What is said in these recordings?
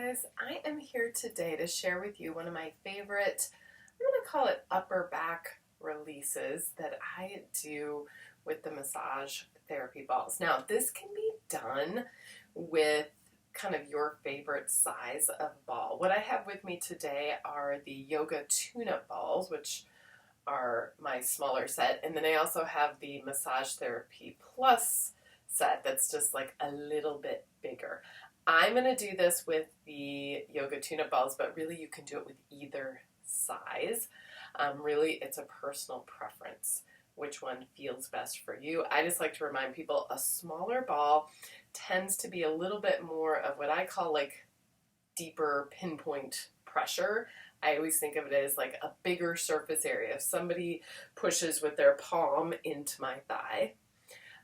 guys, I am here today to share with you one of my favorite, I'm going to call it upper back releases that I do with the massage therapy balls. Now this can be done with kind of your favorite size of ball. What I have with me today are the yoga tune-up balls, which are my smaller set, and then I also have the massage therapy plus set that's just like a little bit bigger. I'm going to do this with the yoga tune-up balls, but really you can do it with either size. Really, it's a personal preference which one feels best for you. I just like to remind people a smaller ball tends to be a little bit more of what I call like deeper pinpoint pressure. I always think of it as like a bigger surface area. If somebody pushes with their palm into my thigh,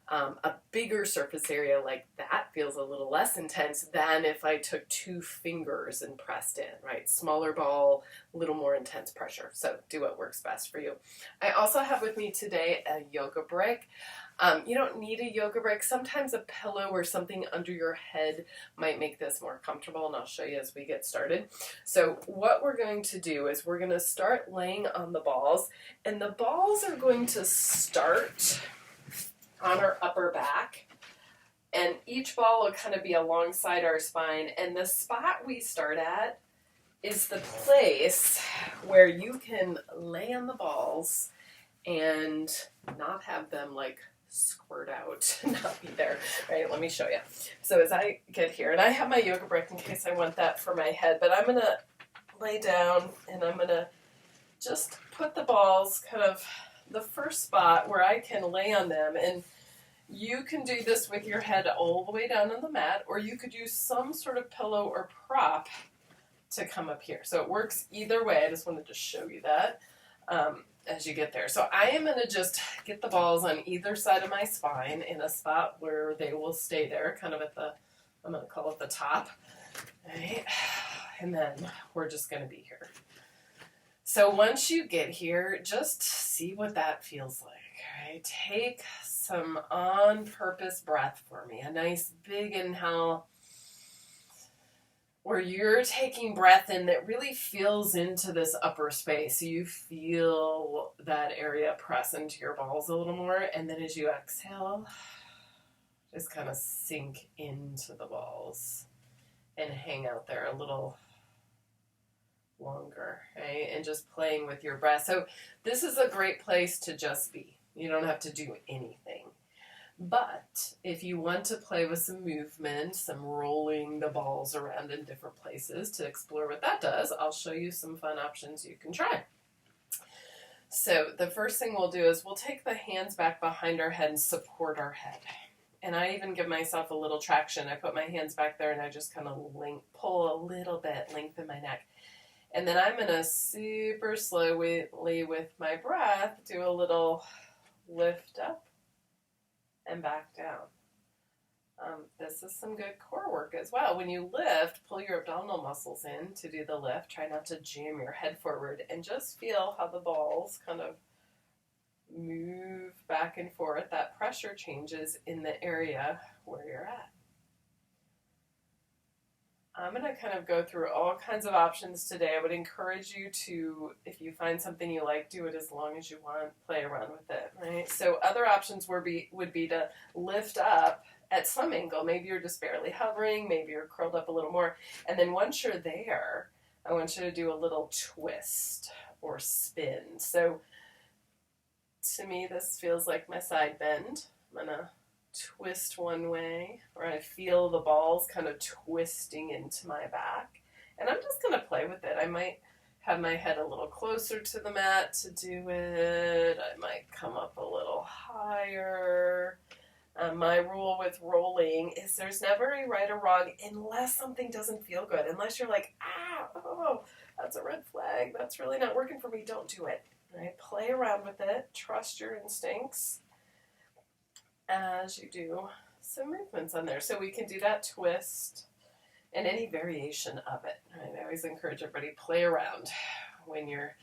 a bigger surface area like that feels a little less intense than if I took 2 fingers and pressed in, right? Smaller ball, a little more intense pressure. So do what works best for you. I also have with me today a yoga brick. You don't need a yoga brick. Sometimes a pillow or something under your head might make this more comfortable, and I'll show you as we get started. So what we're going to do is we're going to start laying on the balls, and the balls are going to start on our upper back, and each ball will kind of be alongside our spine, and the spot we start at is the place where you can lay on the balls and not have them like squirt out, not be there, right? Let me show you. So as I get here, and I have my yoga brick in case I want that for my head, but I'm gonna lay down and I'm gonna just put the balls kind of the first spot where I can lay on them, and you can do this with your head all the way down on the mat, or you could use some sort of pillow or prop to come up here. So it works either way. I just wanted to show you that as you get there. So I am going to just get the balls on either side of my spine in a spot where they will stay there, kind of at the, I'm going to call it the top, right? And then we're just going to be here. So once you get here, just see what that feels like, right? Take some on-purpose breath for me. A nice big inhale where you're taking breath in that really fills into this upper space. So you feel that area press into your balls a little more. And then as you exhale, just kind of sink into the balls and hang out there a little longer, right? And just playing with your breath. So this is a great place to just be. You don't have to do anything. But if you want to play with some movement, some rolling the balls around in different places to explore what that does, I'll show you some fun options you can try. So the first thing we'll do is we'll take the hands back behind our head and support our head. And I even give myself a little traction. I put my hands back there and I just kind of pull a little bit, lengthen my neck. And then I'm going to super slowly with my breath do a little lift up and back down. This is some good core work as well. When you lift, pull your abdominal muscles in to do the lift. Try not to jam your head forward, and just feel how the balls kind of move back and forth. That pressure changes in the area where you're at. I'm going to kind of go through all kinds of options today. I would encourage you to, if you find something you like, do it as long as you want, play around with it, right? So other options would be to lift up at some angle. Maybe you're just barely hovering, maybe you're curled up a little more. And then once you're there, I want you to do a little twist or spin. So to me, this feels like my side bend. I'm going to twist one way, where I feel the balls kind of twisting into my back, and I'm just going to play with it. I might have my head a little closer to the mat to do it. I might come up a little higher. My rule with rolling is there's never a right or wrong unless something doesn't feel good. Unless you're like, oh, that's a red flag, that's really not working for me, don't do it. Right? Play around with it. Trust your instincts as you do some movements on there. So we can do that twist and any variation of it. Right? I always encourage everybody, play around when you're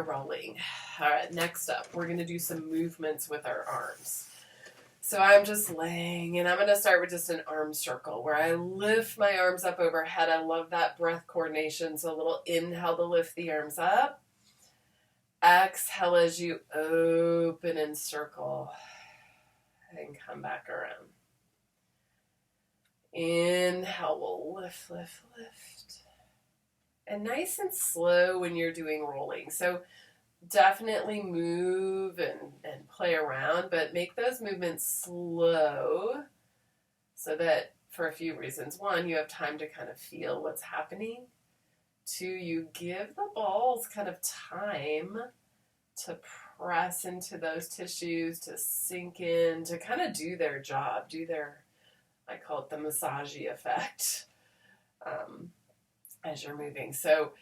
rolling. All right, next up, we're going to do some movements with our arms. So I'm just laying, and I'm going to start with just an arm circle where I lift my arms up overhead. I love that breath coordination. So a little inhale to lift the arms up. Exhale as you open and circle and come back around. Inhale, we'll lift, lift, lift. And nice and slow when you're doing rolling. So definitely move and play around, but make those movements slow so that for a few reasons. One, you have time to kind of feel what's happening. Two, you give the balls kind of time to press into those tissues, to sink in, to kind of do their job, do their, I call it the massagey effect as you're moving. So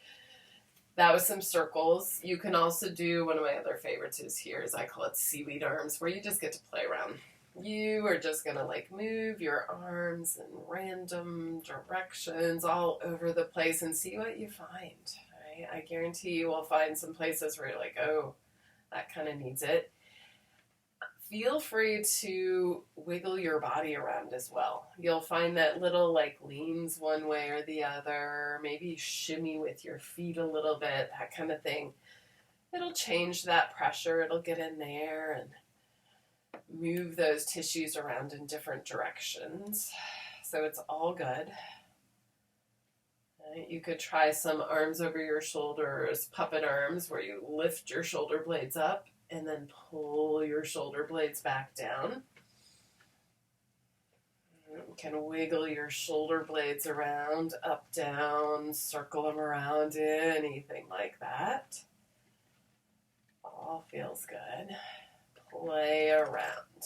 that was some circles. You can also do, one of my other favorites is here, is I call it seaweed arms, where you just get to play around. You are just going to like move your arms in random directions all over the place and see what you find. Right? I guarantee you will find some places where you're like, oh, that kind of needs it. Feel free to wiggle your body around as well. You'll find that little like leans one way or the other, maybe shimmy with your feet a little bit, that kind of thing. It'll change that pressure. It'll get in there and move those tissues around in different directions. So it's all good. You could try some arms over your shoulders, puppet arms, where you lift your shoulder blades up and then pull your shoulder blades back down. You can wiggle your shoulder blades around, up, down, circle them around, anything like that. All feels good. Play around.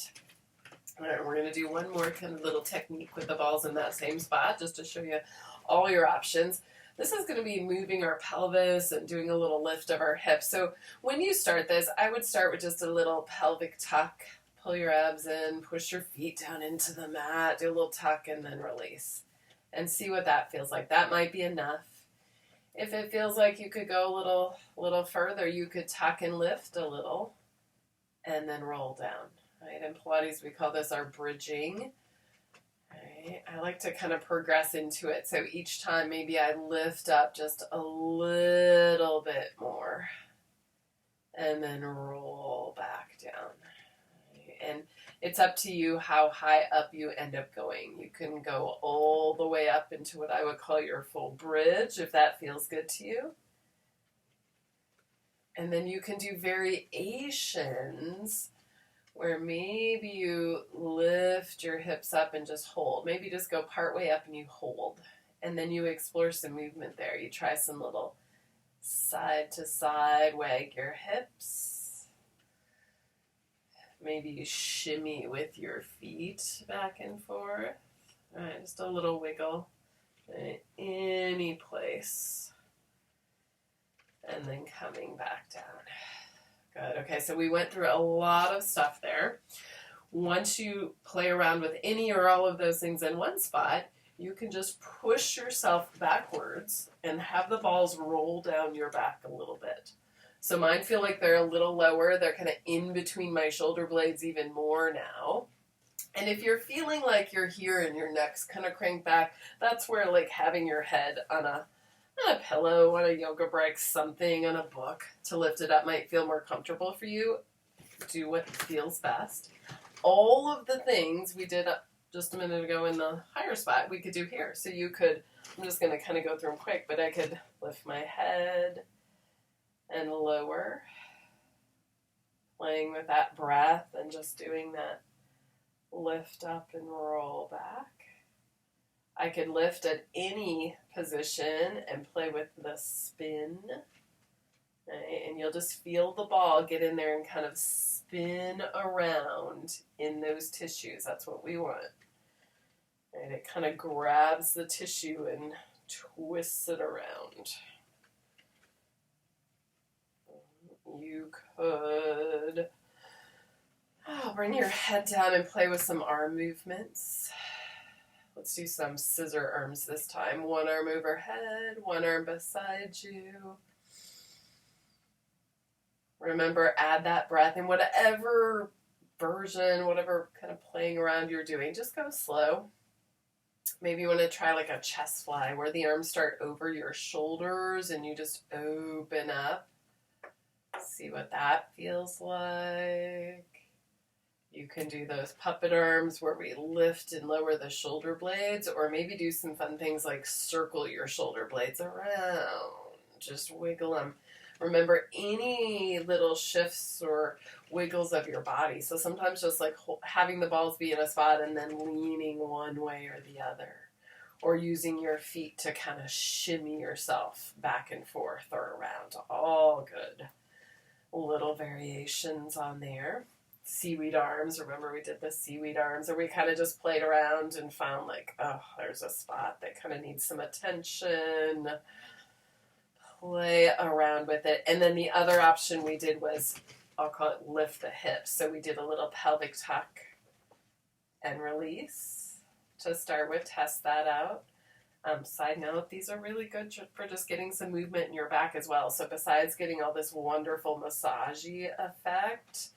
All right, we're going to do one more kind of little technique with the balls in that same spot, just to show you all your options. This is going to be moving our pelvis and doing a little lift of our hips. So when you start this, I would start with just a little pelvic tuck. Pull your abs in, push your feet down into the mat, do a little tuck, and then release. And see what that feels like. That might be enough. If it feels like you could go a little further, you could tuck and lift a little and then roll down. Right? In Pilates, we call this our bridging. Right? I like to kind of progress into it. So each time maybe I lift up just a little bit more and then roll back down. Right? And it's up to you how high up you end up going. You can go all the way up into what I would call your full bridge if that feels good to you. And then you can do variations where maybe you lift your hips up and just hold. Maybe just go part way up and you hold. And then you explore some movement there. You try some little side to side, wag your hips. Maybe you shimmy with your feet back and forth. All right, just a little wiggle in any place. And then coming back down. Good. Okay, so we went through a lot of stuff there. Once you play around with any or all of those things in one spot, you can just push yourself backwards and have the balls roll down your back a little bit. So mine feel like they're a little lower. They're kind of in between my shoulder blades even more now. And if you're feeling like you're here and your neck's kind of cranked back, that's where like having your head on a pillow, on a yoga break, something, on a book to lift it up might feel more comfortable for you. Do what feels best. All of the things we did just a minute ago in the higher spot, we could do here. So you could, I'm just going to kind of go through them quick, but I could lift my head and lower, playing with that breath and just doing that lift up and roll back. I could lift at any position and play with the spin. Right? And you'll just feel the ball get in there and kind of spin around in those tissues. That's what we want. And it kind of grabs the tissue and twists it around. You could bring your head down and play with some arm movements. Let's do some scissor arms this time. One arm overhead, one arm beside you. Remember, add that breath in whatever version, whatever kind of playing around you're doing, just go slow. Maybe you want to try like a chest fly where the arms start over your shoulders and you just open up. See what that feels like. You can do those puppet arms where we lift and lower the shoulder blades, or maybe do some fun things like circle your shoulder blades around. Just wiggle them. Remember any little shifts or wiggles of your body. So sometimes just like having the balls be in a spot and then leaning one way or the other. Or using your feet to kind of shimmy yourself back and forth or around. All good. Little variations on there. Seaweed arms. Remember we did the seaweed arms, or we kind of just played around and found like, oh, there's a spot that kind of needs some attention. Play around with it. And then the other option we did was, I'll call it lift the hips. So we did a little pelvic tuck and release to start with. Test that out. Side note, these are really good for just getting some movement in your back as well. So besides getting all this wonderful massagey effect,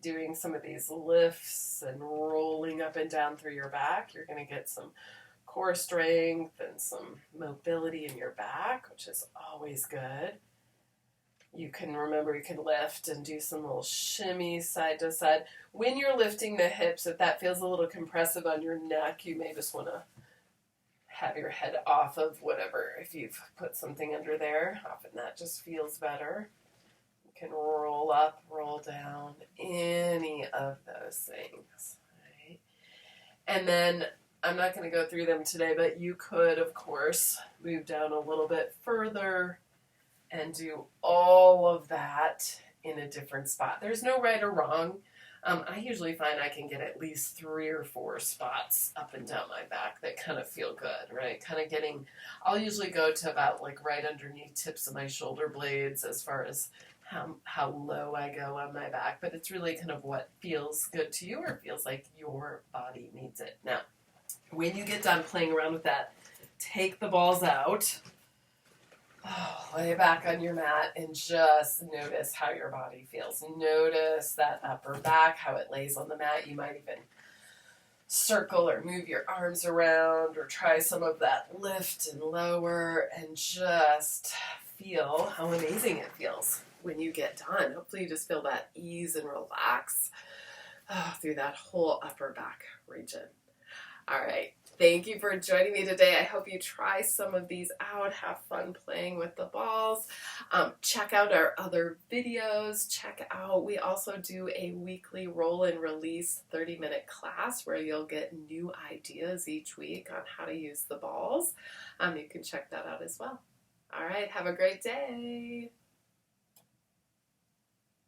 doing some of these lifts and rolling up and down through your back, you're going to get some core strength and some mobility in your back, which is always good. You can lift and do some little shimmies side to side. When you're lifting the hips, if that feels a little compressive on your neck, you may just want to have your head off of whatever. If you've put something under there, often that just feels better. You can roll up, roll down, any of those things. Right? And then I'm not going to go through them today, but you could, of course, move down a little bit further and do all of that in a different spot. There's no right or wrong. I usually find I can get at least 3 or 4 spots up and down my back that kind of feel good, right? I'll usually go to about like right underneath tips of my shoulder blades as far as how low I go on my back, but it's really kind of what feels good to you or feels like your body needs it. Now, when you get done playing around with that, take the balls out, lay back on your mat, and just notice how your body feels. Notice that upper back, how it lays on the mat. You might even circle or move your arms around or try some of that lift and lower and just feel how amazing it feels when you get done. Hopefully you just feel that ease and relax through that whole upper back region. All right. Thank you for joining me today. I hope you try some of these out. Have fun playing with the balls. Check out our other videos. We also do a weekly roll and release 30-minute class where you'll get new ideas each week on how to use the balls. You can check that out as well. All right. Have a great day.